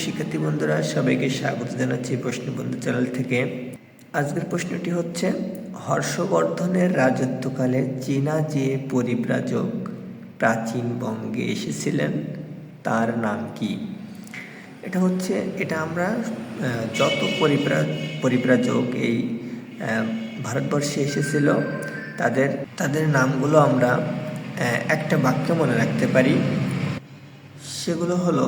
শিক্ষার্থী বন্ধুরা সবাইকে স্বাগত জানাচ্ছি প্রশ্ন বন্ধু চ্যানেল থেকে। আজকের প্রশ্নটি হচ্ছে, হর্ষবর্ধনের রাজত্বকালে চীনা যে পরিব্রাজক প্রাচীন বঙ্গে এসেছিলেন তার নাম কি? এটা আমরা যত পরিব্রাজক এই ভারতবর্ষে এসেছিল তাদের নামগুলো আমরা একটা বাক্যে মনে রাখতে পারি। সেগুলো হলো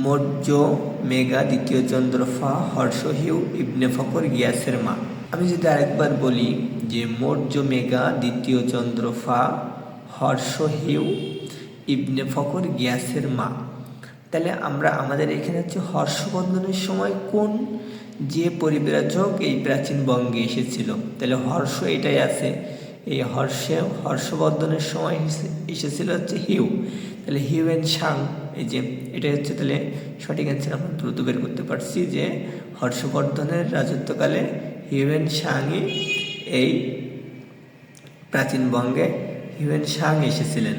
মৌর্য মেঘা দ্বিতীয় চন্দ্রফা হর্ষহিউ ইবনে ফখর গিয়াসের মা। আমি যদি আরেকবার বলি যে মৌর্য মেঘা দ্বিতীয় চন্দ্রফা হর্ষহিউ ইবনে ফখর গিয়াসের মা, তাহলে আমাদের এখানে হচ্ছে হর্ষবর্ধনের সময় কোন যে পরিব্রাজক এই প্রাচীন বঙ্গে এসেছিল, তাহলে হর্ষ এটাই আছে। এই হর্ষবর্ধনের সময় এসেছিল হচ্ছে হিউ, তাহলে হিউ অ্যান্ড সাং, এই যে এটাই হচ্ছে তাহলে সঠিক অ্যান্সার। আমরা দ্রুত বের করতে পারছি যে হর্ষবর্ধনের রাজত্বকালে হিউ অ্যান্ড সাংই এই প্রাচীন বঙ্গে হিউ অ্যান্ড সাং এসেছিলেন।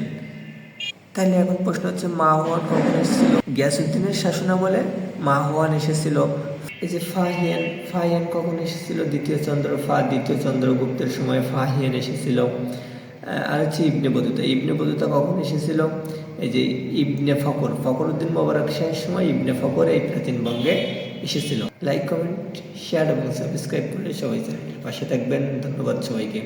তাহলে এখন প্রশ্ন হচ্ছে, মাহুয়ান কখন এসেছিল? গিয়াসউদ্দিনের শাসনামলে মাহুয়ান এসেছিল। এই যে ফাহিয়ান কখন এসেছিল? দ্বিতীয় চন্দ্রগুপ্তের সময় ফাহিয়ান এসেছিল। আর হচ্ছে ইবনে বতুতা কখন এসেছিল? এই যে ইবনে ফখরউদ্দিন মোবারক শাহের সময় ইবনে ফখর এই প্রাচীন বঙ্গে এসেছিল। লাইক, কমেন্ট, শেয়ার এবং সাবস্ক্রাইব করে সবাই চ্যানেলের পাশে থাকবেন। ধন্যবাদ সবাইকে।